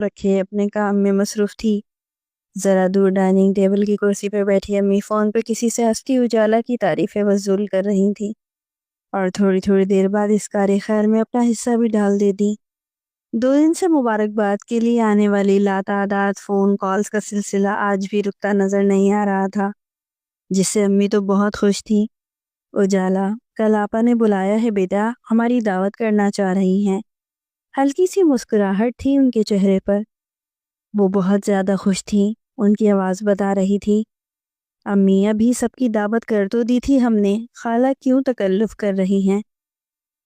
رکھے اپنے کام میں مصروف تھی۔ ذرا دور ڈائننگ ٹیبل کی کرسی پر بیٹھی امی فون پہ کسی سے ہستی اجالا کی تعریفیں وصول کر رہی تھی اور تھوڑی تھوڑی دیر بعد اس کار خیر میں اپنا حصہ بھی ڈال دیتی۔ 2 دن سے مبارکباد کے لیے آنے والی لاتعداد فون کالز کا سلسلہ آج بھی رکتا نظر نہیں آ رہا تھا، جس سے امی تو بہت خوش تھی۔ اجالا، کل آپا نے بلایا ہے بیٹا، ہماری دعوت کرنا چاہ رہی ہیں۔ ہلکی سی مسکراہٹ تھی ان کے چہرے پر۔ وہ بہت زیادہ خوش تھیں، ان کی آواز بتا رہی تھی۔ امی ابھی سب کی دعوت کر تو دی تھی ہم نے، خالہ کیوں تکلف کر رہی ہیں؟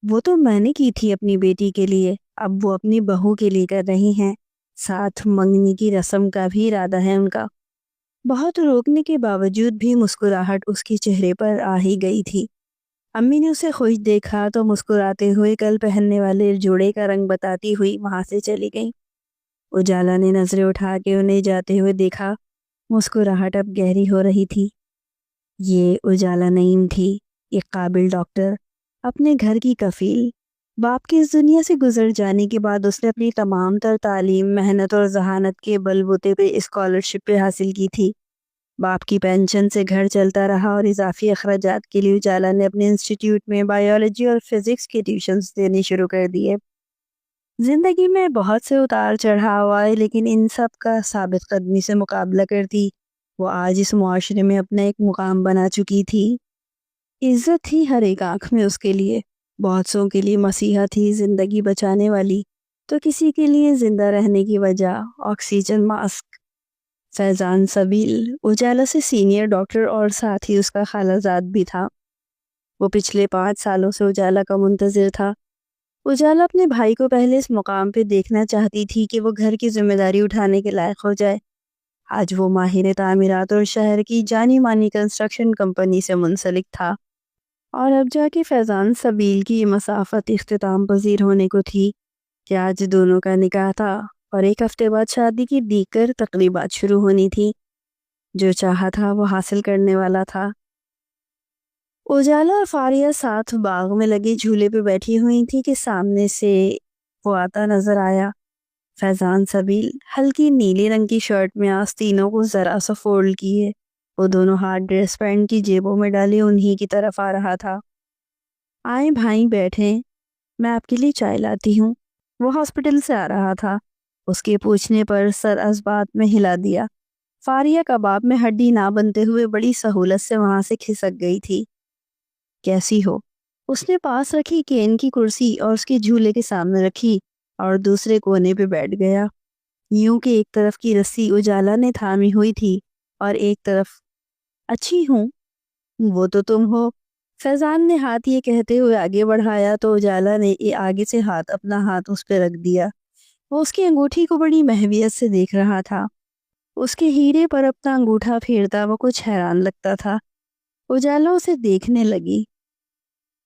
وہ تو میں نے کی تھی اپنی بیٹی کے لیے، اب وہ اپنی بہو کے لیے کر رہی ہیں، ساتھ منگنی کی رسم کا بھی ارادہ ہے ان کا۔ بہت روکنے کے باوجود بھی مسکراہٹ اس کے چہرے پر آ ہی گئی تھی۔ امی نے اسے خوش دیکھا تو مسکراتے ہوئے کل پہننے والے جوڑے کا رنگ بتاتی ہوئی وہاں سے چلی گئی۔ اجالا نے نظریں اٹھا کے انہیں جاتے ہوئے دیکھا، مسکراہٹ اب گہری ہو رہی تھی۔ یہ اجالا نعیم تھی، ایک قابل ڈاکٹر، اپنے گھر کی کفیل۔ باپ کے اس دنیا سے گزر جانے کے بعد اس نے اپنی تمام تر تعلیم محنت اور ذہانت کے بل بوتے پہ اسکالرشپ پہ حاصل کی تھی۔ باپ کی پینشن سے گھر چلتا رہا اور اضافی اخراجات کے لیے اجالا نے اپنے انسٹیٹیوٹ میں بایولوجی اور فزکس کے ٹیوشنز دینے شروع کر دیے۔ زندگی میں بہت سے اتار چڑھاؤ آئے، لیکن ان سب کا ثابت قدمی سے مقابلہ کرتی وہ آج اس معاشرے میں اپنا ایک مقام بنا چکی تھی۔ عزت تھی ہر ایک آنکھ میں اس کے لیے، بہت سوں کے لیے مسیحا تھی، زندگی بچانے والی، تو کسی کے لیے زندہ رہنے کی وجہ آکسیجن ماسک۔ فیضان سبیل اجالا سے سینئر ڈاکٹر اور ساتھ ہی اس کا خالہ زاد بھی تھا۔ وہ پچھلے 5 سالوں سے اجالا کا منتظر تھا۔ اجالا اپنے بھائی کو پہلے اس مقام پہ دیکھنا چاہتی تھی کہ وہ گھر کی ذمہ داری اٹھانے کے لائق ہو جائے۔ آج وہ ماہر تعمیرات اور شہر کی جانی مانی کنسٹرکشن کمپنی سے منسلک تھا، اور اب جا کے فیضان سبیل کی یہ مسافت اختتام پذیر ہونے کو تھی کہ آج دونوں کا نکاح تھا اور 1 ہفتے بعد شادی کی دیگر تقریبات شروع ہونی تھی۔ جو چاہا تھا وہ حاصل کرنے والا تھا۔ اجالا اور فاریہ ساتھ باغ میں لگے جھولے پہ بیٹھی ہوئی تھی کہ سامنے سے وہ آتا نظر آیا۔ فیضان سبیل ہلکی نیلے رنگ کی شرٹ میں آستینوں کو ذرا سا فولڈ کیے، وہ دونوں ہاتھ ڈریس پینٹ کی جیبوں میں ڈالے انہی کی طرف آ رہا تھا۔ آئیں بھائی بیٹھیں، میں آپ کے لیے چائے لاتی ہوں۔ وہ ہاسپٹل سے آ رہا تھا۔ اس کے پوچھنے پر سر از بات میں ہلا دیا۔ فاریہ کباب میں ہڈی نہ بنتے ہوئے بڑی سہولت سے وہاں سے کھسک گئی تھی۔ کیسی ہو؟ اس نے پاس رکھی کین کی کرسی اور اس کے جھولے کے سامنے رکھی اور دوسرے کونے پہ بیٹھ گیا، یوں کہ ایک طرف کی رسی اجالا نے تھامی ہوئی تھی اور ایک طرف اچھی ہوں، وہ تو تم ہو۔ فیضان نے ہاتھ یہ کہتے ہوئے آگے بڑھایا تو اجالا نے آگے سے اپنا ہاتھ اس پہ رکھ دیا۔ وہ اس کی انگوٹھی کو بڑی محویت سے دیکھ رہا تھا۔ اس کے ہیرے پر اپنا انگوٹھا پھیرتا وہ کچھ حیران لگتا تھا۔ اجالا اسے دیکھنے لگی۔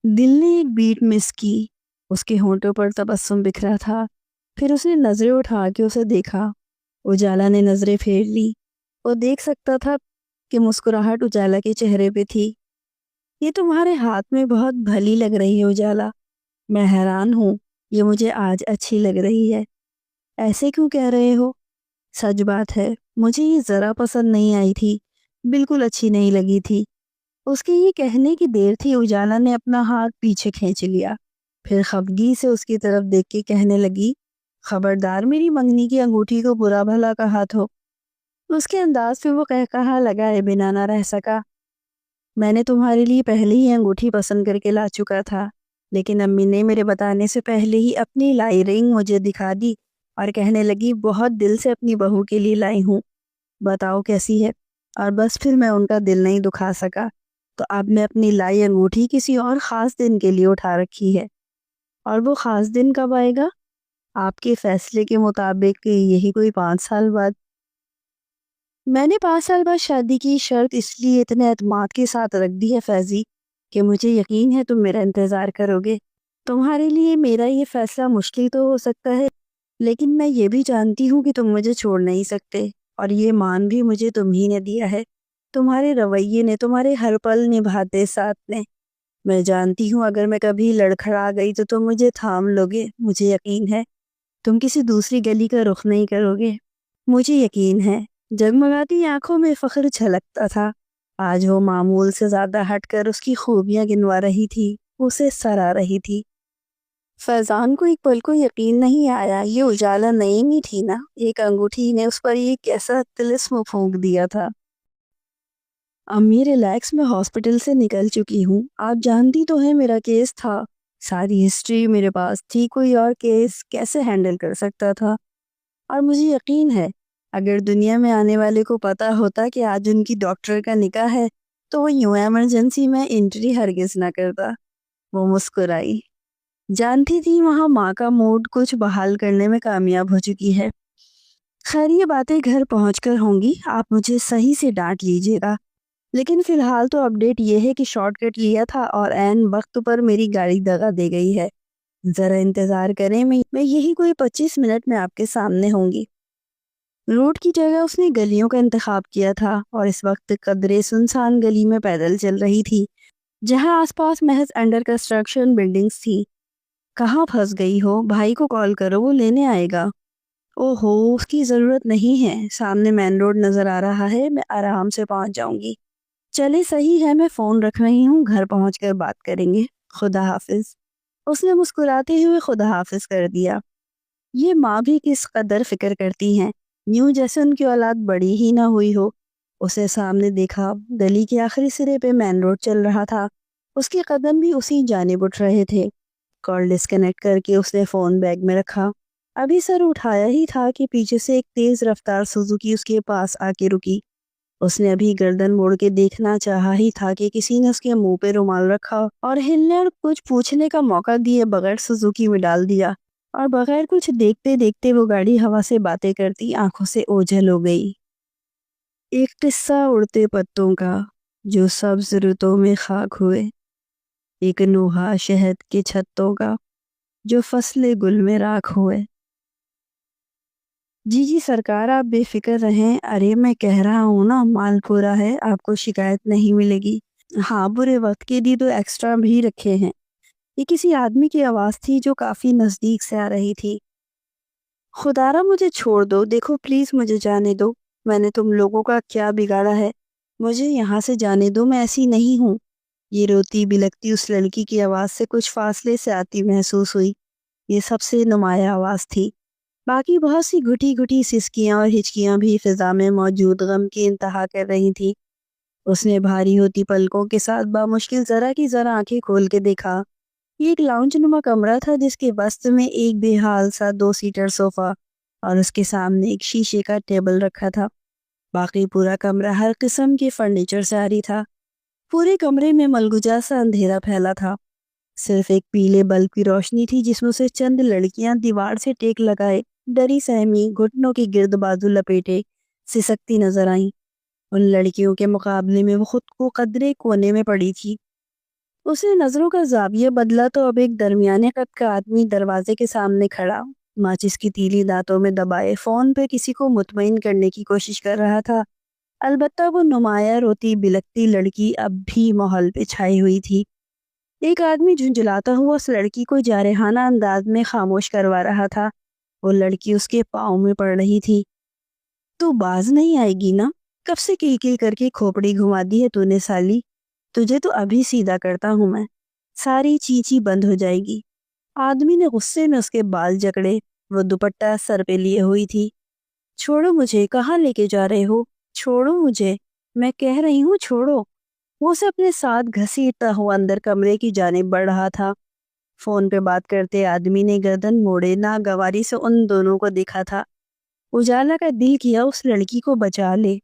دل نے ایک بیٹ مس کی، اس کے ہونٹوں پر تبسم بکھرا تھا۔ پھر اس نے نظریں اٹھا کے اسے دیکھا۔ اجالا نے نظریں پھیر لی۔ وہ دیکھ سکتا تھا کہ مسکراہٹ اجالا کے چہرے پہ تھی۔ یہ تمہارے ہاتھ میں بہت بھلی لگ رہی ہے اجالا، میں حیران ہوں، یہ مجھے آج اچھی لگ رہی ہے۔ ایسے کیوں کہہ رہے ہو؟ سچ بات ہے، مجھے یہ ذرا پسند نہیں آئی تھی، بالکل اچھی نہیں لگی تھی۔ اس کے یہ کہنے کی دیر تھی اجالا نے اپنا ہاتھ پیچھے کھینچ لیا، پھر خفگی سے اس کی طرف دیکھ کے کہنے لگی، خبردار میری منگنی کی انگوٹھی کو برا بھلا کہا تو۔ اس کے انداز پہ وہ کہا لگائے بنا نہ رہ سکا۔ میں نے تمہارے لیے پہلے ہی انگوٹھی پسند کر کے لا چکا تھا، لیکن امی نے میرے بتانے سے پہلے ہی اپنی لائی رنگ مجھے دکھا دی اور کہنے لگی بہت دل سے اپنی بہو کے لیے لائی ہوں، بتاؤ کیسی ہے؟ اور بس پھر میں ان کا دل نہیں دکھا سکا، تو اب میں اپنی لائی انگوٹھی کسی اور خاص دن کے لیے اٹھا رکھی ہے۔ اور وہ خاص دن کب آئے گا؟ آپ کے فیصلے کے مطابق یہی کوئی 5 سال بعد۔ میں نے 5 سال بعد شادی کی شرط اس لیے اتنے اعتماد کے ساتھ رکھ دی ہے فیضی کہ مجھے یقین ہے تم میرا انتظار کرو گے۔ تمہارے لیے میرا یہ فیصلہ مشکل تو ہو سکتا ہے، لیکن میں یہ بھی جانتی ہوں کہ تم مجھے چھوڑ نہیں سکتے، اور یہ مان بھی مجھے تم ہی نے دیا ہے، تمہارے رویے نے، تمہارے ہر پل نبھاتے ساتھ نے۔ میں جانتی ہوں اگر میں کبھی لڑکھڑا گئی تو تم مجھے تھام لوگے، مجھے یقین ہے۔ تم کسی دوسری گلی کا رخ نہیں کرو گے۔ مجھے یقین ہے۔ جگمگاتی آنکھوں میں فخر چھلکتا تھا۔ آج وہ معمول سے زیادہ ہٹ کر اس کی خوبیاں گنوا رہی تھی، اسے سرا رہی تھی۔ فیضان کو ایک پل کو یقین نہیں آیا، یہ اجالا نعیمی تھی نا؟ ایک انگوٹھی نے اس پر یہ کیسا طلسم پھونک دیا تھا۔ امی ریلیکس، میں ہاسپٹل سے نکل چکی ہوں۔ آپ جانتی تو ہیں میرا کیس تھا، ساری ہسٹری میرے پاس تھی، کوئی اور کیس کیسے ہینڈل کر سکتا تھا؟ اور مجھے یقین ہے اگر دنیا میں آنے والے کو پتا ہوتا کہ آج ان کی ڈاکٹر کا نکاح ہے تو وہ یوں ایمرجنسی میں انٹری ہرگز نہ کرتا۔ وہ مسکرائی، جانتی تھی وہاں ماں کا موڈ کچھ بحال کرنے میں کامیاب ہو چکی ہے۔ خیر یہ باتیں گھر پہنچ کر ہوں گی، آپ مجھے صحیح سے ڈانٹ لیجیے گا، لیکن فی الحال تو اپڈیٹ یہ ہے کہ شارٹ کٹ لیا تھا اور عین وقت پر میری گاڑی دغا دے گئی ہے۔ ذرا انتظار کریں، میں یہی کوئی 25 منٹ میں آپ کے سامنے ہوں گی۔ روڈ کی جگہ اس نے گلیوں کا انتخاب کیا تھا اور اس وقت قدرے سنسان گلی میں پیدل چل رہی تھی جہاں آس پاس محض انڈر کنسٹرکشن بلڈنگز تھی۔ کہاں پھنس گئی ہو؟ بھائی کو کال کرو، وہ لینے آئے گا۔ اوہو، اس کی ضرورت نہیں ہے، سامنے مین روڈ نظر آ رہا ہے، میں آرام سے پہنچ جاؤں گی۔ چلے صحیح ہے، میں فون رکھ رہی ہوں، گھر پہنچ کر بات کریں گے، خدا حافظ۔ اس نے مسکراتے ہوئے خدا حافظ کر دیا۔ یہ ماں بھی کس قدر فکر کرتی ہیں، یوں جیسے ان کی اولاد بڑی ہی نہ ہوئی ہو۔ اسے سامنے دیکھا، گلی کے آخری سرے پہ مین روڈ چل رہا تھا، اس کے قدم بھی اسی جانب اٹھ رہے تھے۔ کال ڈسکنیکٹ کر کے اس نے فون بیگ میں رکھا، ابھی سر اٹھایا ہی تھا کہ پیچھے سے ایک تیز رفتار سوزوکی اس کے پاس آ کے رکی۔ اس نے ابھی گردن موڑ کے دیکھنا چاہا ہی تھا کہ کسی نے اس کے منہ پہ رومال رکھا اور ہلنے اور کچھ پوچھنے کا موقع دیے بغیر سوزوکی میں ڈال دیا، اور بغیر کچھ دیکھتے دیکھتے وہ گاڑی ہوا سے باتیں کرتی آنکھوں سے اوجھل ہو گئی۔ ایک قصہ اڑتے پتوں کا جو سبز رتوں میں خاک ہوئے، ایک نوحہ شہد کے چھتوں کا جو فصل گل میں راکھ ہوئے۔ جی سرکار، آپ بے فکر رہیں، ارے میں کہہ رہا ہوں نا، مال پورا ہے، آپ کو شکایت نہیں ملے گی۔ ہاں، برے وقت کے لیے تو ایکسٹرا بھی رکھے ہیں۔ یہ کسی آدمی کی آواز تھی جو کافی نزدیک سے آ رہی تھی۔ خدارا مجھے چھوڑ دو، دیکھو پلیز مجھے جانے دو، میں نے تم لوگوں کا کیا بگاڑا ہے؟ مجھے یہاں سے جانے دو، میں ایسی نہیں ہوں۔ یہ روتی بلکتی اس لڑکی کی آواز سے کچھ فاصلے سے آتی محسوس ہوئی۔ یہ سب سے نمایاں آواز تھی، باقی بہت سی گھٹی گھٹی سسکیاں اور ہچکیاں بھی فضا میں موجود غم کی انتہا کر رہی تھی۔ اس نے بھاری ہوتی پلکوں کے ساتھ بامشکل ذرا کی ذرا آنکھیں کھول کے دیکھا۔ یہ ایک لاؤنج نما کمرہ تھا جس کے وسط میں ایک بے حال سا 2 سیٹر صوفہ اور اس کے سامنے ایک شیشے کا ٹیبل رکھا تھا۔ باقی پورا کمرہ ہر قسم کے فرنیچر سے عاری تھا۔ پورے کمرے میں ملگجا سا اندھیرا پھیلا تھا، صرف ایک پیلے بلب کی روشنی تھی جس میں سے چند لڑکیاں دیوار سے ٹیک لگائے ڈری سہمی گھٹنوں کے گرد بازو لپیٹے سسکتی نظر آئیں۔ ان لڑکیوں کے مقابلے میں وہ خود کو قدرے کونے میں پڑی تھی۔ اس نے نظروں کا زاویہ بدلا تو اب ایک درمیانے قد کا آدمی دروازے کے سامنے کھڑا، ماچس کی تیلی دانتوں میں دبائے فون پہ کسی کو مطمئن کرنے کی کوشش کر رہا تھا۔ البتہ وہ نمایاں روتی بلکتی لڑکی اب بھی ماحول پہ چھائی ہوئی تھی۔ ایک آدمی جھنجھلاتا ہوا اس لڑکی کو جارحانہ انداز میں خاموش کروا رہا تھا۔ وہ لڑکی اس کے پاؤں میں پڑ رہی تھی۔ تو باز نہیں آئے گی نا؟ کب سے کل کل کر کے کھوپڑی گھما دی ہے تو نے سالی؟ تجھے تو ابھی سیدھا کرتا ہوں میں، ساری چیچی بند ہو جائے گی۔ آدمی نے غصے میں اس کے بال جکڑے، وہ دوپٹہ سر پہ لیے ہوئی تھی۔ چھوڑو مجھے، کہاں لے کے جا رہے ہو؟ چھوڑو مجھے، میں کہہ رہی ہوں چھوڑو۔ وہ اسے اپنے ساتھ گھسیٹتا ہوا اندر کمرے کی جانب بڑھ رہا تھا۔ فون پہ بات کرتے آدمی نے گردن موڑے ناگواری سے ان دونوں کو دیکھا تھا۔ اجالا کا دل کیا اس لڑکی کو بچا لے،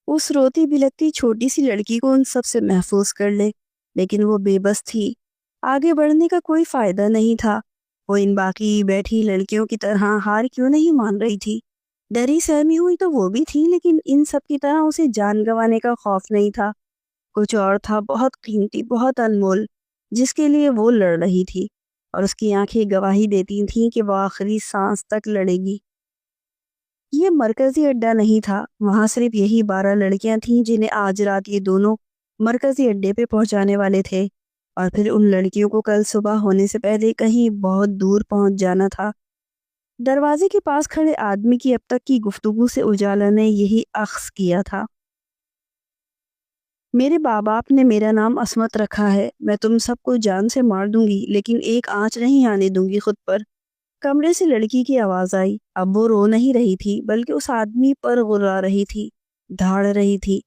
اس روتی بلکتی چھوٹی سی لڑکی کو ان سب سے محفوظ کر لے، لیکن وہ بے بس تھی، آگے بڑھنے کا کوئی فائدہ نہیں تھا۔ وہ ان باقی بیٹھی لڑکیوں کی طرح ہار کیوں نہیں مان رہی تھی؟ ڈری سہمی ہوئی تو وہ بھی تھی، لیکن ان سب کی طرح اسے جان گنوانے کا خوف نہیں تھا۔ کچھ اور تھا، بہت قیمتی، بہت انمول، جس کے لیے وہ لڑ رہی تھی، اور اس کی آنکھیں گواہی دیتی تھیں کہ وہ آخری سانس تک لڑے گی۔ یہ مرکزی اڈہ نہیں تھا، وہاں صرف یہی 12 لڑکیاں تھیں جنہیں آج رات یہ دونوں مرکزی اڈے پہ پہنچانے والے تھے، اور پھر ان لڑکیوں کو کل صبح ہونے سے پہلے کہیں بہت دور پہنچ جانا تھا۔ دروازے کے پاس کھڑے آدمی کی اب تک کی گفتگو سے اجالا نے یہی اخذ کیا تھا۔ میرے باپ باپ نے میرا نام عصمت رکھا ہے، میں تم سب کو جان سے مار دوں گی لیکن ایک آنچ نہیں آنے دوں گی خود پر۔ کمرے سے لڑکی کی آواز آئی۔ اب وہ رو نہیں رہی تھی بلکہ اس آدمی پر غرا رہی تھی، دھاڑ رہی تھی۔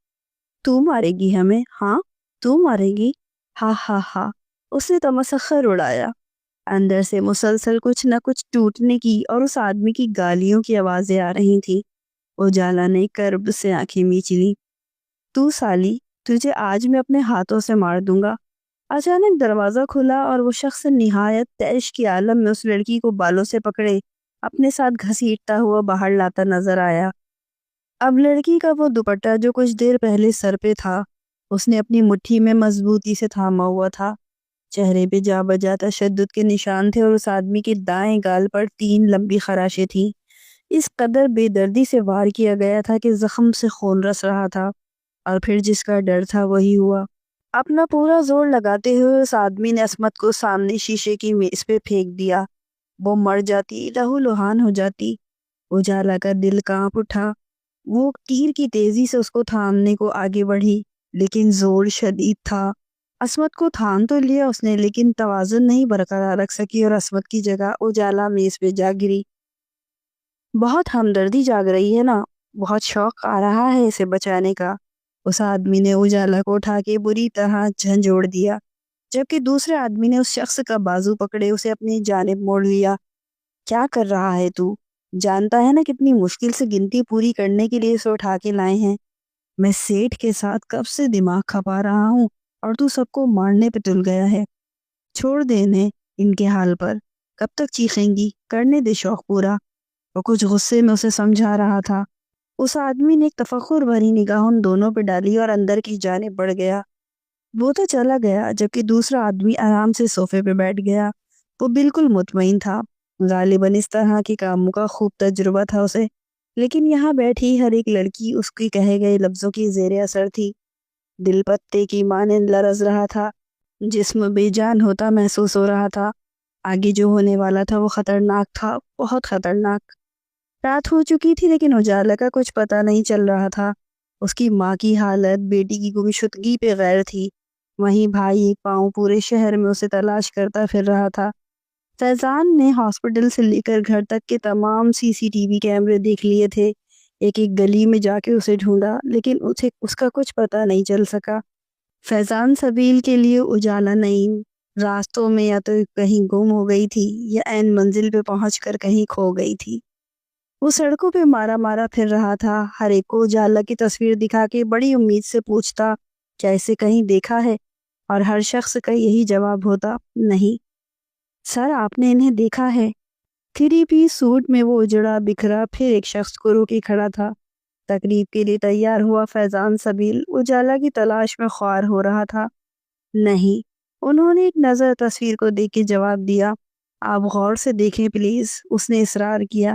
تو مارے گی ہمیں؟ ہاں تو مارے گی؟ ہاں ہاں ہاں، اس نے تمسخر اڑایا۔ اندر سے مسلسل کچھ نہ کچھ ٹوٹنے کی اور اس آدمی کی گالیوں کی آوازیں آ رہی تھیں۔ اجالا نے کرب سے آنکھیں میچ لی۔ تو سالی، تجھے آج میں اپنے ہاتھوں سے مار دوں گا۔ اچانک دروازہ کھلا اور وہ شخص نہایت تیش کی عالم میں اس لڑکی کو بالوں سے پکڑے اپنے ساتھ گھسیٹتا ہوا باہر لاتا نظر آیا۔ اب لڑکی کا وہ دوپٹہ جو کچھ دیر پہلے سر پہ تھا اس نے اپنی مٹھی میں مضبوطی سے تھاما ہوا تھا۔ چہرے پہ جا بجا تشدد کے نشان تھے اور اس آدمی کے دائیں گال پر 3 لمبی خراشیں تھیں۔ اس قدر بے دردی سے وار کیا گیا تھا کہ زخم سے خون رس رہا تھا، اور پھر جس کا ڈر تھا وہی ہوا۔ اپنا پورا زور لگاتے ہوئے اس آدمی نے عصمت کو سامنے شیشے کی میز پہ پھینک دیا۔ وہ مر جاتی، لہو لہان ہو جاتی۔ اجالا کا دل کانپ اٹھا۔ وہ تیر کی تیزی سے اس کو تھامنے کو آگے بڑھی لیکن زور شدید تھا۔ عصمت کو تھام تو لیا اس نے لیکن توازن نہیں برقرار رکھ سکی اور عصمت کی جگہ اجالا میز پہ جا گری۔ بہت ہمدردی جاگ رہی ہے نا، بہت شوق آ رہا ہے اسے بچانے کا۔ اس آدمی نے اجالا کو اٹھا کے بری طرح جھنجھوڑ دیا، جبکہ دوسرے آدمی نے اس شخص کا بازو پکڑے اسے اپنی جانب موڑ لیا۔ کیا کر رہا ہے تو؟ جانتا ہے نا کتنی مشکل سے گنتی پوری کرنے کے لیے اسے اٹھا کے لائے ہیں۔ میں سیٹھ کے ساتھ کب سے دماغ کھپا رہا ہوں اور تو سب کو مارنے پہ تل گیا ہے۔ چھوڑ دے انہیں ان کے حال پر، کب تک چیخیں گی؟ کرنے دے شوق پورا۔ وہ کچھ غصے میں اسے سمجھا رہا تھا۔ اس آدمی نے ایک تفکر بھری نگاہ ان دونوں پہ ڈالی اور اندر کی جانب بڑھ گیا۔ وہ تو چلا گیا جبکہ دوسرا آدمی آرام سے صوفے پہ بیٹھ گیا۔ وہ بالکل مطمئن تھا، غالباً اس طرح کے کاموں کا خوب تجربہ تھا اسے، لیکن یہاں بیٹھی ہر ایک لڑکی اس کی کہے گئے لفظوں کی زیر اثر تھی۔ دل پتے کی مانند لرز رہا تھا، جسم بے جان ہوتا محسوس ہو رہا تھا۔ آگے جو ہونے والا تھا وہ خطرناک تھا، بہت خطرناک۔ رات ہو چکی تھی لیکن اجالا کا کچھ پتہ نہیں چل رہا تھا۔ اس کی ماں کی حالت بیٹی کی گمشدگی پہ غیر تھی، وہیں بھائی ایک پاؤں پورے شہر میں اسے تلاش کرتا پھر رہا تھا۔ فیضان نے ہاسپٹل سے لے کر گھر تک کے تمام CCTV کیمرے دیکھ لیے تھے، ایک ایک گلی میں جا کے اسے ڈھونڈا لیکن اسے اس کا کچھ پتہ نہیں چل سکا۔ فیضان سبیل کے لیے اجالا نعیم راستوں میں یا تو کہیں گم ہو گئی تھی یا عین منزل پہ پہنچ کر کہیں کھو گئی تھی۔ وہ سڑکوں پہ مارا مارا پھر رہا تھا، ہر ایک کو اجالا کی تصویر دکھا کے بڑی امید سے پوچھتا کیا اسے کہیں دیکھا ہے، اور ہر شخص کا یہی جواب ہوتا نہیں سر آپ نے انہیں دیکھا ہے۔ 3 پیس سوٹ میں وہ اجڑا بکھرا پھر ایک شخص کو روکے کھڑا تھا۔ تقریب کے لیے تیار ہوا فیضان سبیل اجالا کی تلاش میں خوار ہو رہا تھا۔ نہیں، انہوں نے ایک نظر تصویر کو دیکھ کے جواب دیا۔ آپ غور سے دیکھیں پلیز، اس نے اصرار کیا۔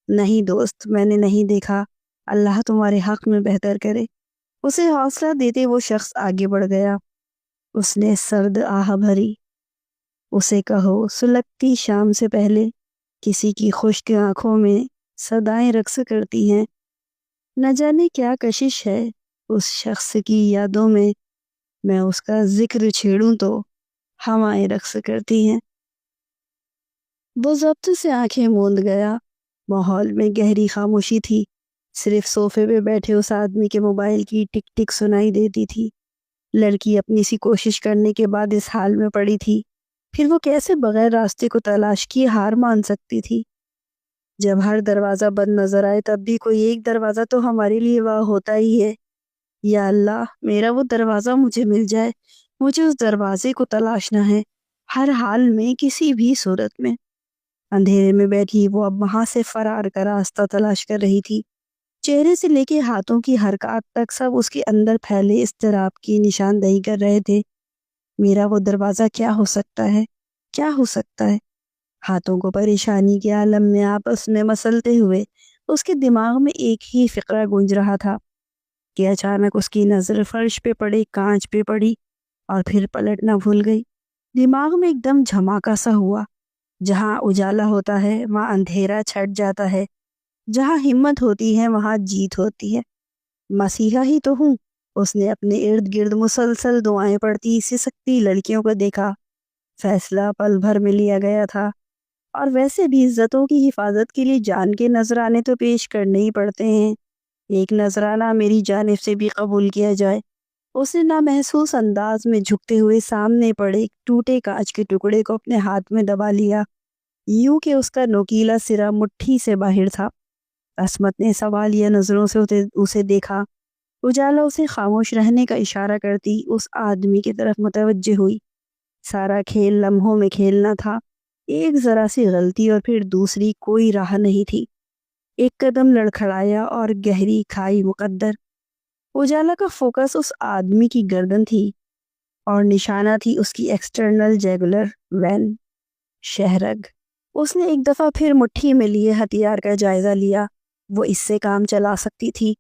نہیں دوست، میں نے نہیں دیکھا، اللہ تمہارے حق میں بہتر کرے۔ اسے حوصلہ دیتے وہ شخص آگے بڑھ گیا۔ اس نے سرد آہ بھری۔ اسے کہو سلگتی شام سے پہلے کسی کی خشک آنکھوں میں صدائیں رقص کرتی ہیں۔ نہ جانے کیا کشش ہے اس شخص کی یادوں میں اس کا ذکر چھیڑوں تو ہوائیں رقص کرتی ہیں۔ وہ ضبط سے آنکھیں موند گیا۔ ماحول میں گہری خاموشی تھی، صرف صوفے پہ بیٹھے اس آدمی کے موبائل کی ٹک ٹک سنائی دیتی تھی۔ لڑکی اپنی سی کوشش کرنے کے بعد اس حال میں پڑی تھی، پھر وہ کیسے بغیر راستے کو تلاش کیے ہار مان سکتی تھی؟ جب ہر دروازہ بند نظر آئے تب بھی کوئی ایک دروازہ تو ہمارے لیے وہاں ہوتا ہی ہے۔ یا اللہ، میرا وہ دروازہ مجھے مل جائے، مجھے اس دروازے کو تلاشنا ہے، ہر حال میں کسی بھی صورت میں۔ اندھیرے میں بیٹھی وہ اب وہاں سے فرار کا راستہ تلاش کر رہی تھی۔ چہرے سے لے کے ہاتھوں کی حرکات تک سب اس کے اندر پھیلے اضطراب کی نشاندہی کر رہے تھے۔ میرا وہ دروازہ کیا ہو سکتا ہے؟ کیا ہو سکتا ہے؟ ہاتھوں کو پریشانی کے عالم میں آپس میں مسلتے ہوئے اس کے دماغ میں ایک ہی فقرہ گونج رہا تھا کہ اچانک اس کی نظر فرش پہ پڑے کانچ پہ پڑی اور پھر پلٹنا بھول گئی۔ دماغ میں ایک دم جھماکا سا ہوا، جہاں اجالا ہوتا ہے وہاں اندھیرا چھٹ جاتا ہے، جہاں ہمت ہوتی ہے وہاں جیت ہوتی ہے۔ مسیحا ہی تو ہوں۔ اس نے اپنے ارد گرد مسلسل دعائیں پڑھتی سسکتی لڑکیوں کو دیکھا۔ فیصلہ پل بھر میں لیا گیا تھا، اور ویسے بھی عزتوں کی حفاظت کے لیے جان کے نذرانے تو پیش کرنے ہی پڑتے ہیں۔ ایک نذرانہ میری جانب سے بھی قبول کیا جائے۔ اس نے نامحسوس انداز میں جھکتے ہوئے سامنے پڑے ایک ٹوٹے کانچ کے ٹکڑے کو اپنے ہاتھ میں دبا لیا، یوں کہ اس کا نوکیلا سرا مٹھی سے باہر تھا۔ عصمت نے سوالیہ نظروں سے اسے دیکھا۔ اجالا اسے خاموش رہنے کا اشارہ کرتی اس آدمی کی طرف متوجہ ہوئی۔ سارا کھیل لمحوں میں کھیلنا تھا، ایک ذرا سی غلطی اور پھر دوسری کوئی راہ نہیں تھی۔ ایک قدم لڑکھڑایا اور گہری کھائی مقدر۔ اجالا کا فوکس اس آدمی کی گردن تھی اور نشانہ تھی اس کی ایکسٹرنل جیگولر وین، شہرگ۔ اس نے ایک دفعہ پھر مٹھی میں لیے ہتھیار کا جائزہ لیا۔ وہ اس سے کام چلا سکتی تھی،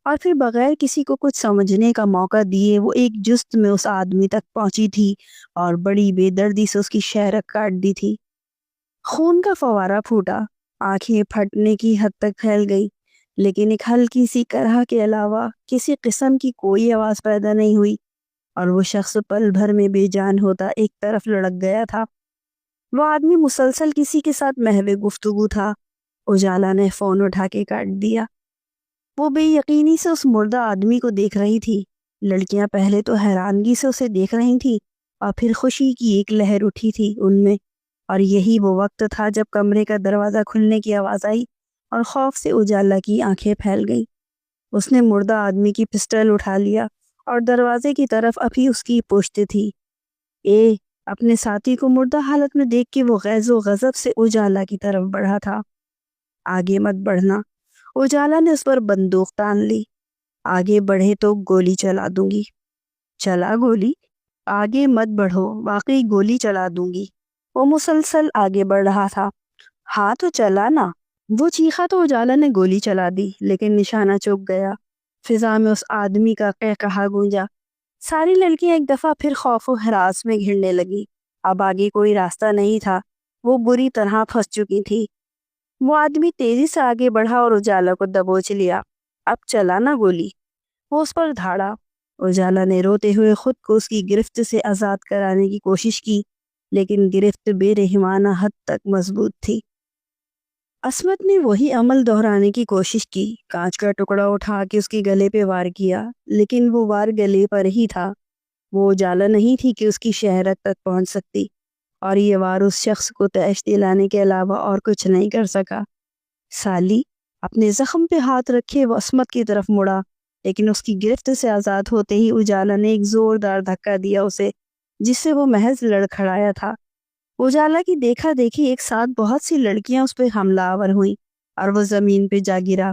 اور پھر بغیر کسی کو کچھ سمجھنے کا موقع دیے وہ ایک جست میں اس آدمی تک پہنچی تھی اور بڑی بے دردی سے اس کی شہرگ کاٹ دی تھی۔ خون کا فوارہ پھوٹا، آنکھیں پھٹنے کی حد تک پھیل گئی، لیکن ایک ہلکی سی کرہ کے علاوہ کسی قسم کی کوئی آواز پیدا نہیں ہوئی، اور وہ شخص پل بھر میں بے جان ہوتا ایک طرف لڑک گیا تھا۔ وہ آدمی مسلسل کسی کے ساتھ محو گفتگو تھا۔ اجالا نے فون اٹھا کے کاٹ دیا۔ وہ بے یقینی سے اس مردہ آدمی کو دیکھ رہی تھی۔ لڑکیاں پہلے تو حیرانگی سے اسے دیکھ رہی تھیں، اور پھر خوشی کی ایک لہر اٹھی تھی ان میں، اور یہی وہ وقت تھا جب کمرے کا دروازہ کھلنے کی آواز آئی اور خوف سے اجالا کی آنکھیں پھیل گئیں۔ اس نے مردہ آدمی کی پسٹل اٹھا لیا اور دروازے کی طرف ابھی اس کی پشت تھی۔ اپنے ساتھی کو مردہ حالت میں دیکھ کے وہ غیظ و غضب سے اجالا کی طرف بڑھا تھا۔ آگے مت بڑھنا، اجالا نے اس پر بندوق تان لی۔ آگے بڑھے تو گولی چلا دوں گی۔ چلا گولی؟ آگے مت بڑھو، واقعی گولی چلا دوں گی۔ وہ مسلسل آگے بڑھ رہا تھا۔ ہاں تو چلا نا۔ وہ چیخا تو اجالا نے گولی چلا دی، لیکن نشانہ چوک گیا۔ فضا میں اس آدمی کا قہقہا گونجا۔ ساری لڑکیاں ایک دفعہ پھر خوف و ہراس میں گھرنے لگی۔ اب آگے کوئی راستہ نہیں تھا، وہ بری طرح پھنس چکی تھی۔ وہ آدمی تیزی سے آگے بڑھا اور اجالا کو دبوچ لیا۔ اب چلا نا گولی۔ وہ اس پر دھاڑا۔ اجالا نے روتے ہوئے خود کو اس کی گرفت سے آزاد کرانے کی کوشش کی، لیکن گرفت بے رحمانہ حد تک مضبوط تھی۔ عصمت نے وہی عمل دہرانے کی کوشش کی، کانچ کا ٹکڑا اٹھا کے اس کے گلے پہ وار کیا، لیکن وہ وار گلے پر ہی تھا۔ وہ اجالا نہیں تھی کہ اس کی شہرت تک پہنچ سکتی، اور یہ وار اس شخص کو تیش دلانے کے علاوہ اور کچھ نہیں کر سکا۔ سالی، اپنے زخم پہ ہاتھ رکھے وہ عصمت کی طرف مڑا، لیکن اس کی گرفت سے آزاد ہوتے ہی اجالا نے ایک زوردار دھکا دیا اسے، جس سے وہ محض لڑکھڑایا تھا۔ اجالا کی دیکھا دیکھی ایک ساتھ بہت سی لڑکیاں اس پہ حملہ آور ہوئیں، اور وہ زمین پہ جا گرا۔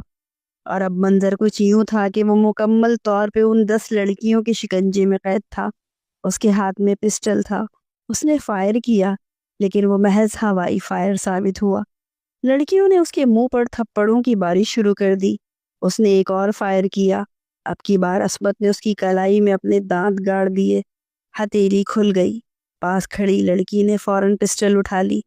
اور اب منظر کچھ یوں تھا کہ وہ مکمل طور پہ ان 10 لڑکیوں کے شکنجے میں قید تھا۔ اس کے ہاتھ میں پسٹل تھا۔ اس نے فائر کیا، لیکن وہ محض ہوائی فائر ثابت ہوا۔ لڑکیوں نے اس کے منہ پر تھپڑوں کی بارش شروع کر دی۔ اس نے ایک اور فائر کیا۔ اب کی بار عصمت نے اس کی کلائی میں اپنے دانت گاڑ دیے۔ ہتھیلی کھل گئی۔ پاس کھڑی لڑکی نے فوراً پسٹل اٹھا لی۔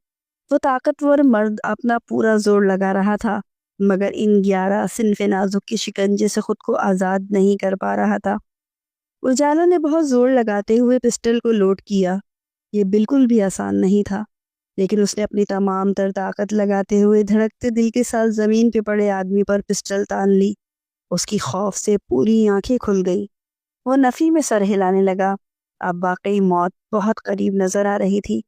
وہ طاقتور مرد اپنا پورا زور لگا رہا تھا، مگر ان 11 صنف نازک کے شکنجے سے خود کو آزاد نہیں کر پا رہا تھا۔ اجالا نے بہت زور لگاتے ہوئے پسٹل کو لوڈ کیا۔ یہ بالکل بھی آسان نہیں تھا، لیکن اس نے اپنی تمام تر طاقت لگاتے ہوئے دھڑکتے دل کے ساتھ زمین پہ پڑے آدمی پر پسٹل تان لی۔ اس کی خوف سے پوری آنکھیں کھل گئی۔ وہ نفی میں سر ہلانے لگا۔ اب واقعی موت بہت قریب نظر آ رہی تھی۔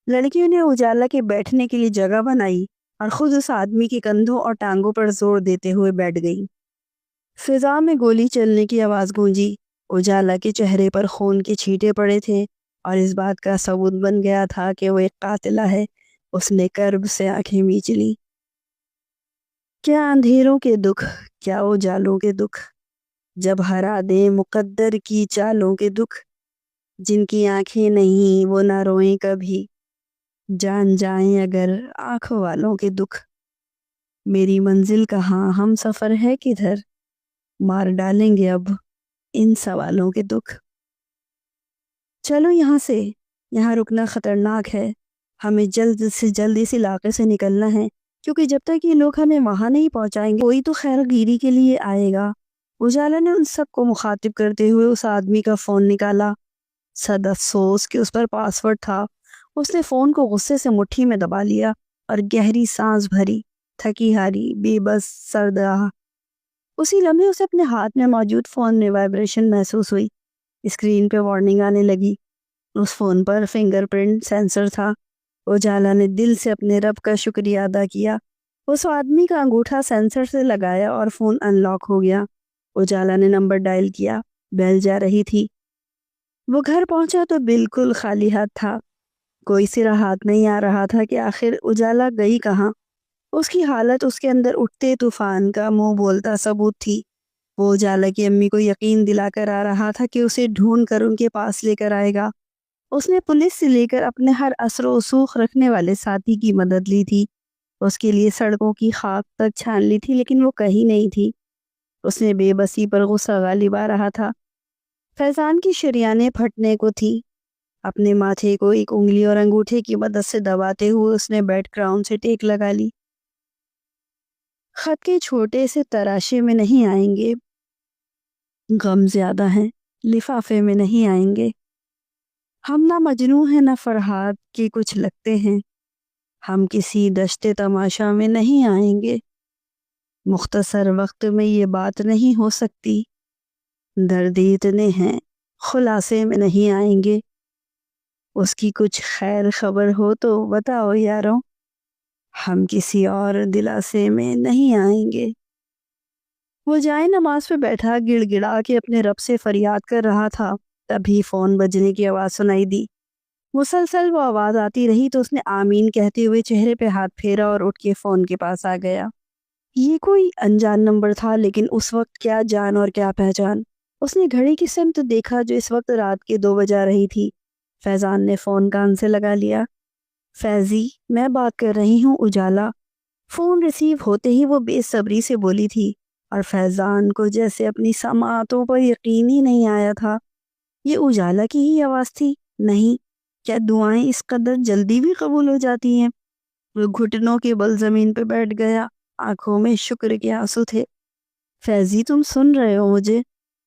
لڑکیوں نے اجالا کے بیٹھنے کے لیے جگہ بنائی اور خود اس آدمی کے کندھوں اور ٹانگوں پر زور دیتے ہوئے بیٹھ گئی۔ فضا میں گولی چلنے کی آواز گونجی۔ اجالا کے چہرے پر خون کے چھینٹے پڑے تھے، اور اس بات کا ثبوت بن گیا تھا کہ وہ ایک قاتلہ ہے۔ اس نے کرب سے آنکھیں میچ لیں۔ کیا اندھیروں کے دکھ، کیا اجالوں کے دکھ، جب ہرا دیں مقدر کی چالوں کے دکھ، جن کی آنکھیں نہیں وہ نہ روئیں کبھی، جان جائیں اگر آنکھوں والوں کے دکھ۔ میری منزل کہاں، ہم سفر ہے کدھر، مار ڈالیں گے اب ان سوالوں کے دکھ۔ چلو یہاں سے، یہاں رکنا خطرناک ہے، ہمیں جلد سے جلد اس علاقے سے نکلنا ہے، کیونکہ جب تک یہ لوگ ہمیں وہاں نہیں پہنچائیں گے کوئی تو خیر گیری کے لیے آئے گا۔ اجالا نے ان سب کو مخاطب کرتے ہوئے اس آدمی کا فون نکالا۔ صد افسوس کہ اس پر پاسورڈ تھا۔ اس نے فون کو غصے سے مٹھی میں دبا لیا اور گہری سانس بھری، تھکی ہاری، بے بس، سردراہ۔ اسی لمحے اسے اپنے ہاتھ میں موجود فون میں وائبریشن محسوس ہوئی۔ اسکرین پہ وارننگ آنے لگی۔ اس فون پر فنگر پرنٹ سینسر تھا۔ اجالا نے دل سے اپنے رب کا شکریہ ادا کیا۔ اس آدمی کا انگوٹھا سینسر سے لگایا اور فون ان لاک ہو گیا۔ اجالا نے نمبر ڈائل کیا۔ بیل جا رہی تھی۔ وہ گھر پہنچا تو بالکل خالی ہاتھ تھا۔ کوئی سرا ہاتھ نہیں آ رہا تھا کہ آخر اجالا گئی کہاں۔ اس کی حالت اس کے اندر اٹھتے طوفان کا منہ بولتا ثبوت تھی۔ وہ اجالا کی امی کو یقین دلا کر آ رہا تھا کہ اسے ڈھونڈ کر ان کے پاس لے کر آئے گا۔ اس نے پولیس سے لے کر اپنے ہر اثر و رسوخ رکھنے والے ساتھی کی مدد لی تھی۔ اس کے لیے سڑکوں کی خاک تک چھان لی تھی، لیکن وہ کہیں نہیں تھی۔ اس نے بے بسی پر غصہ غالب آ رہا تھا۔ فیضان کی شریانیں پھٹنے کو تھی۔ اپنے ماتھے کو ایک انگلی اور انگوٹھے کی مدد سے دباتے ہوئے اس نے بیڈ گراؤنڈ سے ٹیک لگا لی۔ خط کے چھوٹے سے تراشے میں نہیں آئیں گے، غم زیادہ ہیں، لفافے میں نہیں آئیں گے۔ ہم نہ مجنوں ہیں نہ فرحات کے کچھ لگتے ہیں، ہم کسی دشت تماشا میں نہیں آئیں گے۔ مختصر وقت میں یہ بات نہیں ہو سکتی، درد اتنے ہیں خلاصے میں نہیں آئیں گے۔ اس کی کچھ خیر خبر ہو تو بتاؤ یاروں، ہم کسی اور دلاسے میں نہیں آئیں گے۔ وہ جائے نماز پہ بیٹھا گڑ گڑا کے اپنے رب سے فریاد کر رہا تھا، تبھی فون بجنے کی آواز سنائی دی۔ مسلسل وہ آواز آتی رہی تو اس نے آمین کہتے ہوئے چہرے پہ ہاتھ پھیرا اور اٹھ کے فون کے پاس آ گیا۔ یہ کوئی انجان نمبر تھا، لیکن اس وقت کیا جان اور کیا پہچان۔ اس نے گھڑی کی سمت دیکھا جو اس وقت رات کے 2 بجا رہی تھی۔ فیضان نے فون کان سے لگا لیا۔ فیضی، میں بات کر رہی ہوں، اجالا۔ فون ریسیو ہوتے ہی وہ بے صبری سے بولی تھی، اور فیضان کو جیسے اپنی سماعتوں پر یقین ہی نہیں آیا تھا۔ یہ اجالا کی ہی آواز تھی؟ نہیں، کیا دعائیں اس قدر جلدی بھی قبول ہو جاتی ہیں؟ وہ گھٹنوں کے بل زمین پہ بیٹھ گیا، آنکھوں میں شکر کے آنسو تھے۔ فیضی، تم سن رہے ہو مجھے؟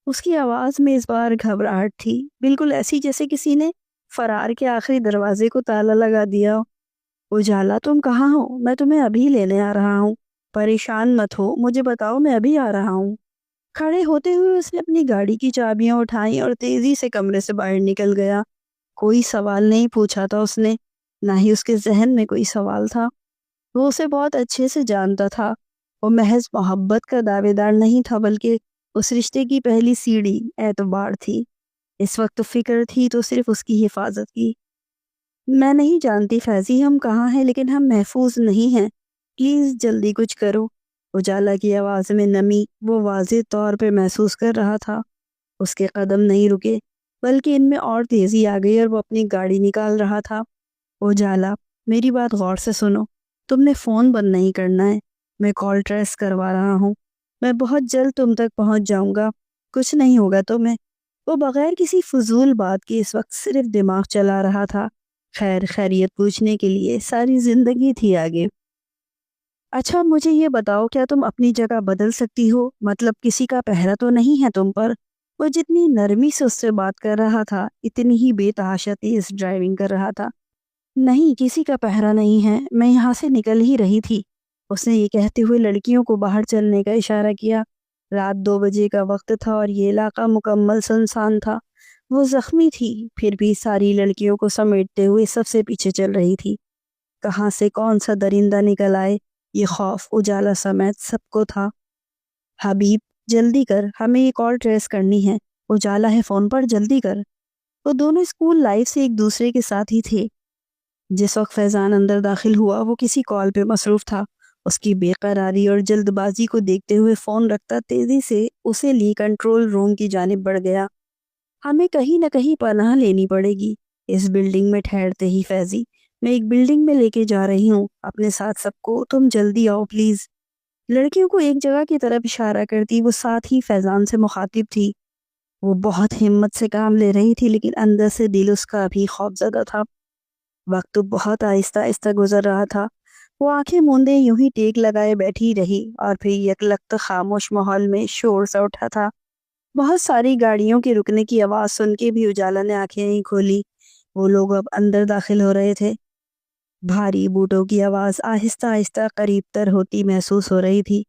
اس کی آواز میں اس بار گھبراہٹ تھی، بالکل ایسی جیسے کسی نے فرار کے آخری دروازے کو تالا لگا دیا ہو۔ اجالا، تم کہاں ہو؟ میں تمہیں ابھی لینے آ رہا ہوں، پریشان مت ہو، مجھے بتاؤ، میں ابھی آ رہا ہوں۔ کھڑے ہوتے ہوئے اس نے اپنی گاڑی کی چابیاں اٹھائیں اور تیزی سے کمرے سے باہر نکل گیا۔ کوئی سوال نہیں پوچھا تھا اس نے، نہ ہی اس کے ذہن میں کوئی سوال تھا۔ وہ اسے بہت اچھے سے جانتا تھا۔ وہ محض محبت کا دعوے دار نہیں تھا، بلکہ اس رشتے کی پہلی سیڑھی اعتبار تھی۔ اس وقت فکر تھی تو صرف اس کی حفاظت کی۔ میں نہیں جانتی فیضی ہم کہاں ہیں، لیکن ہم محفوظ نہیں ہیں، پلیز جلدی کچھ کرو۔ اجالا کی آواز میں نمی وہ واضح طور پہ محسوس کر رہا تھا۔ اس کے قدم نہیں رکے، بلکہ ان میں اور تیزی آ گئی اور وہ اپنی گاڑی نکال رہا تھا۔ اجالا، میری بات غور سے سنو، تم نے فون بند نہیں کرنا ہے، میں کال ٹریس کروا رہا ہوں، میں بہت جلد تم تک پہنچ جاؤں گا، کچھ نہیں ہوگا تمہیں۔ وہ بغیر کسی فضول بات کے اس وقت صرف دماغ چلا رہا تھا، خیر خیریت پوچھنے کے لیے ساری زندگی تھی آگے۔ اچھا مجھے یہ بتاؤ، کیا تم اپنی جگہ بدل سکتی ہو؟ مطلب کسی کا پہرا تو نہیں ہے تم پر؟ وہ جتنی نرمی سے اس سے بات کر رہا تھا، اتنی ہی بے تحاشا تیز ڈرائیونگ کر رہا تھا۔ نہیں، کسی کا پہرا نہیں ہے، میں یہاں سے نکل ہی رہی تھی۔ اس نے یہ کہتے ہوئے لڑکیوں کو باہر چلنے کا اشارہ کیا۔ رات 2 بجے کا وقت تھا اور یہ علاقہ مکمل سنسان تھا۔ وہ زخمی تھی، پھر بھی ساری لڑکیوں کو سمیٹتے ہوئے سب سے پیچھے چل رہی تھی۔ کہاں سے کون سا درندہ نکل آئے، یہ خوف اجالا سمیت سب کو تھا۔ حبیب، جلدی کر، ہمیں یہ کال ٹریس کرنی ہے، اجالا ہے فون پر، جلدی کر۔ وہ دونوں اسکول لائف سے ایک دوسرے کے ساتھ ہی تھے۔ جس وقت فیضان اندر داخل ہوا وہ کسی کال پہ مصروف تھا۔ اس کی بے قراری اور جلد بازی کو دیکھتے ہوئے فون رکھتا تیزی سے اسے لی کنٹرول روم کی جانب بڑھ گیا۔ ہمیں کہیں نہ کہیں پناہ لینی پڑے گی، اس بلڈنگ میں ٹھہرتے ہی فیضی، میں ایک بلڈنگ میں لے کے جا رہی ہوں اپنے ساتھ سب کو، تم جلدی آؤ پلیز۔ لڑکیوں کو ایک جگہ کی طرف اشارہ کرتی وہ ساتھ ہی فیضان سے مخاطب تھی۔ وہ بہت ہمت سے کام لے رہی تھی، لیکن اندر سے دل اس کا بھی خوف زدہ تھا۔ وقت تو بہت آہستہ آہستہ گزر رہا تھا۔ وہ آنکھیں موندے یوں ہی ٹیک لگائے بیٹھی رہی اور پھر یکلخت خاموش ماحول میں شور سا اٹھا تھا۔ بہت ساری گاڑیوں کے رکنے کی آواز سن کے بھی اجالا نے آنکھیں نہیں کھولی۔ وہ لوگ اب اندر داخل ہو رہے تھے۔ بھاری بوٹوں کی آواز آہستہ آہستہ قریب تر ہوتی محسوس ہو رہی تھی۔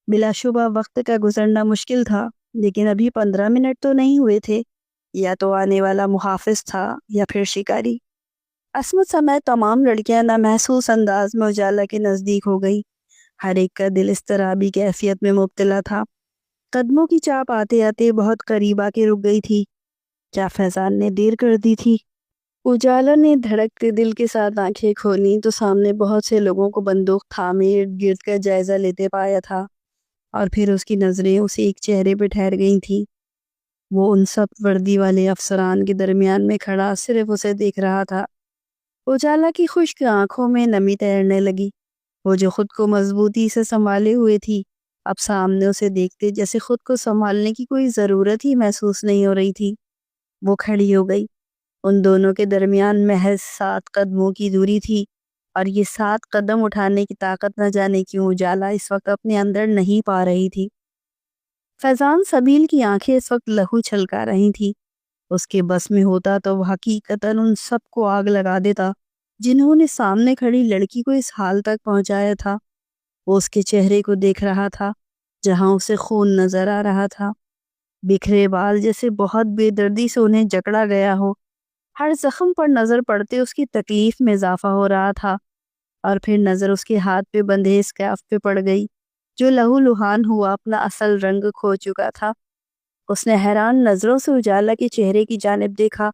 بلا شبہ وقت کا گزرنا مشکل تھا، لیکن ابھی 15 منٹ تو نہیں ہوئے تھے۔ یا تو آنے والا محافظ تھا یا پھر شکاری۔ عصمت سمیت تمام لڑکیاں نامحسوس انداز میں اجالا کے نزدیک ہو گئی۔ ہر ایک کا دل اضطرابی کیفیت میں مبتلا تھا۔ قدموں کی چاپ آتے آتے بہت قریب آ کے رک گئی تھی۔ کیا فیضان نے دیر کر دی تھی؟ اجالا نے دھڑکتے دل کے ساتھ آنکھیں کھولی تو سامنے بہت سے لوگوں کو بندوق تھامے ارد گرد کا جائزہ لیتے پایا تھا، اور پھر اس کی نظریں اسے ایک چہرے پہ ٹھہر گئی تھیں۔ وہ ان سب وردی والے افسران کے درمیان میں کھڑا صرف اسے دیکھ رہا تھا۔ اجالا کی خشک آنکھوں میں نمی تیرنے لگی۔ وہ جو خود کو مضبوطی سے سنبھالے ہوئے تھی، اب سامنے اسے دیکھتے جیسے خود کو سنبھالنے کی کوئی ضرورت ہی محسوس نہیں ہو رہی تھی۔ وہ کھڑی ہو گئی۔ ان دونوں کے درمیان محض 7 قدموں کی دوری تھی، اور یہ 7 قدم اٹھانے کی طاقت نہ جانے کیوں اجالا اس وقت اپنے اندر نہیں پا رہی تھی۔ فیضان سبیل کی آنکھیں اس وقت لہو چھلکا رہی تھی۔ اس کے بس میں ہوتا تو وہ حقیقتاً ان سب کو آگ لگا دیتا جنہوں نے سامنے کھڑی لڑکی کو اس حال تک پہنچایا تھا۔ وہ اس کے چہرے کو دیکھ رہا تھا جہاں اسے خون نظر آ رہا تھا، بکھرے بال جیسے بہت بے دردی سے انہیں جکڑا گیا ہو۔ ہر زخم پر نظر پڑتے اس کی تکلیف میں اضافہ ہو رہا تھا، اور پھر نظر اس کے ہاتھ پہ بندھے اسکارف پہ پڑ گئی جو لہو لہان ہوا اپنا اصل رنگ کھو چکا تھا۔ اس نے حیران نظروں سے اجالا کے چہرے کی جانب دیکھا۔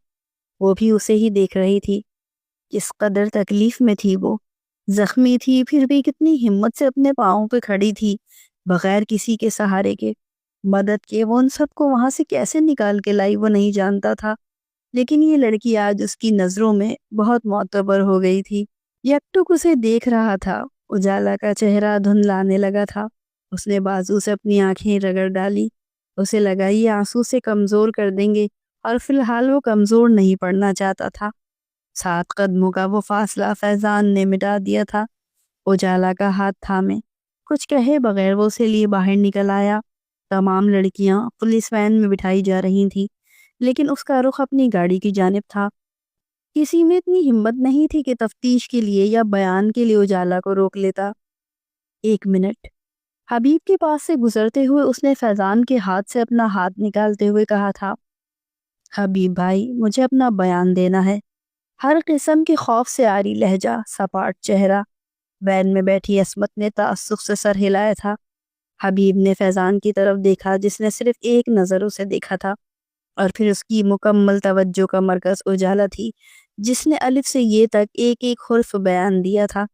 وہ بھی اسے ہی دیکھ رہی تھی۔ کس قدر تکلیف میں تھی وہ، زخمی تھی پھر بھی کتنی ہمت سے اپنے پاؤں پہ کھڑی تھی، بغیر کسی کے سہارے کے، مدد کے۔ وہ ان سب کو وہاں سے کیسے نکال کے لائی وہ نہیں جانتا تھا، لیکن یہ لڑکی آج اس کی نظروں میں بہت معتبر ہو گئی تھی۔ یکٹک اسے دیکھ رہا تھا۔ اجالا کا چہرہ دھندلانے لگا تھا۔ اس نے بازو سے اپنی آنکھیں رگڑ ڈالی۔ اسے لگا یہ آنسو سے کمزور کر دیں گے، اور فی الحال وہ کمزور نہیں پڑنا چاہتا تھا۔ 7 قدموں کا وہ فاصلہ فیضان نے مٹا دیا تھا۔ اجالا کا ہاتھ تھامے کچھ کہے بغیر وہ اسے لیے باہر نکل آیا۔ تمام لڑکیاں پولیس وین میں بٹھائی جا رہی تھیں، لیکن اس کا رخ اپنی گاڑی کی جانب تھا۔ کسی میں اتنی ہمت نہیں تھی کہ تفتیش کے لیے یا بیان کے لیے اجالا کو روک لیتا۔ 1 منٹ۔ حبیب کے پاس سے گزرتے ہوئے اس نے فیضان کے ہاتھ سے اپنا ہاتھ نکالتے ہوئے کہا تھا، حبیب بھائی مجھے اپنا بیان دینا ہے۔ ہر قسم کے خوف سے عاری لہجہ، سپاٹ چہرہ۔ وین میں بیٹھی عصمت نے تعصب سے سر ہلایا تھا۔ حبیب نے فیضان کی طرف دیکھا جس نے صرف ایک نظر اسے دیکھا تھا، اور پھر اس کی مکمل توجہ کا مرکز اجالا تھی جس نے الف سے یہ تک ایک ایک حرف بیان دیا تھا۔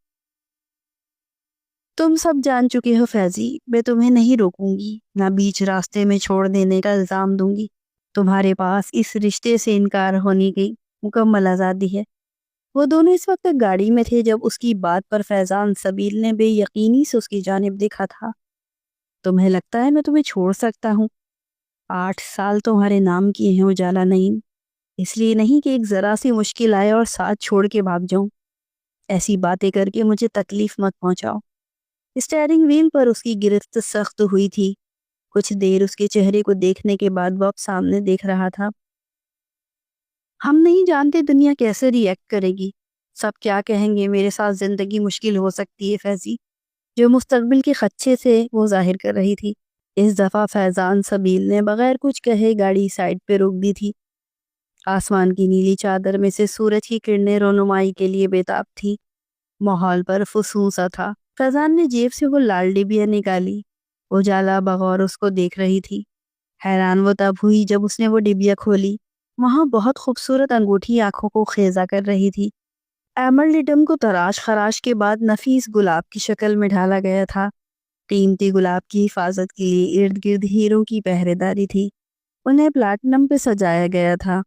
تم سب جان چکے ہو فیضی، میں تمہیں نہیں روکوں گی، نہ بیچ راستے میں چھوڑ دینے کا الزام دوں گی۔ تمہارے پاس اس رشتے سے انکار ہونے کی مکمل آزادی ہے۔ وہ دونوں اس وقت گاڑی میں تھے جب اس کی بات پر فیضان سبیل نے بے یقینی سے اس کی جانب دیکھا تھا۔ تمہیں لگتا ہے میں تمہیں چھوڑ سکتا ہوں؟ 8 سال تمہارے نام کیے ہیں اجالا نعیم، اس لیے نہیں کہ ایک ذرا سی مشکل آئے اور ساتھ چھوڑ کے بھاگ جاؤں۔ ایسی باتیں کر کے مجھے تکلیف مت پہنچاؤ۔ اسٹیئرنگ وہیل پر اس کی گرفت سخت ہوئی تھی۔ کچھ دیر اس کے چہرے کو دیکھنے کے بعد وہ اب سامنے دیکھ رہا تھا۔ ہم نہیں جانتے دنیا کیسے ری ایکٹ کرے گی، سب کیا کہیں گے، میرے ساتھ زندگی مشکل ہو سکتی ہے فیضی، جو مستقبل کے خدشے سے وہ ظاہر کر رہی تھی۔ اس دفعہ فیضان سبیل نے بغیر کچھ کہے گاڑی سائڈ پہ روک دی تھی۔ آسمان کی نیلی چادر میں سے سورج کی کرنیں رونمائی کے لیے بےتاب تھی۔ ماحول پر فسوں سا تھا۔ فیضان نے جیب سے وہ لال ڈبیا نکالی۔ اجالا بغور اس کو دیکھ رہی تھی۔ حیران وہ تب ہوئی جب اس نے وہ ڈبیا کھولی۔ وہاں بہت خوبصورت انگوٹھی آنکھوں کو خیزہ کر رہی تھی۔ ایمرلڈم کو تراش خراش کے بعد نفیس گلاب کی شکل میں ڈھالا گیا تھا۔ قیمتی گلاب کی حفاظت کے لیے ارد گرد ہیروں کی پہرے داری تھی۔ انہیں پلاٹینم پہ سجایا گیا تھا۔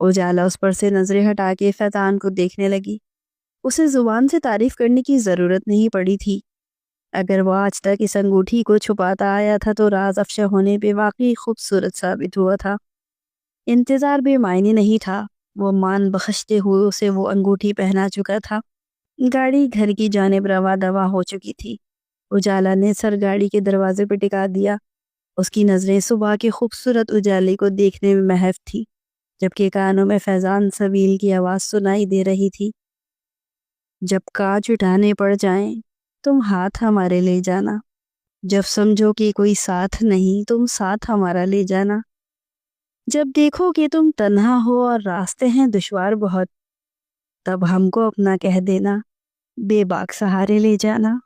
اجالا اس پر سے نظریں ہٹا کے فیضان کو دیکھنے لگی۔ اسے زبان سے تعریف کرنے کی ضرورت نہیں پڑی تھی۔ اگر وہ آج تک اس انگوٹھی کو چھپاتا آیا تھا تو راز افشا ہونے پہ واقعی خوبصورت ثابت ہوا تھا۔ انتظار بے معنی نہیں تھا، وہ مان بخشتے ہوئے اسے وہ انگوٹھی پہنا چکا تھا۔ گاڑی گھر کی جانب رواں دواں ہو چکی تھی۔ اجالا نے سر گاڑی کے دروازے پہ ٹکا دیا۔ اس کی نظریں صبح کے خوبصورت اجالے کو دیکھنے میں محو تھی، جبکہ کانوں میں فیضان سبیل کی آواز سنائی دے رہی تھی، جب کاج اٹھانے پڑ جائیں تم ہاتھ ہمارے لے جانا، جب سمجھو کہ کوئی ساتھ نہیں تم ساتھ ہمارا لے جانا، جب دیکھو کہ تم تنہا ہو اور راستے ہیں دشوار بہت، تب ہم کو اپنا کہہ دینا، بے باک سہارے لے جانا۔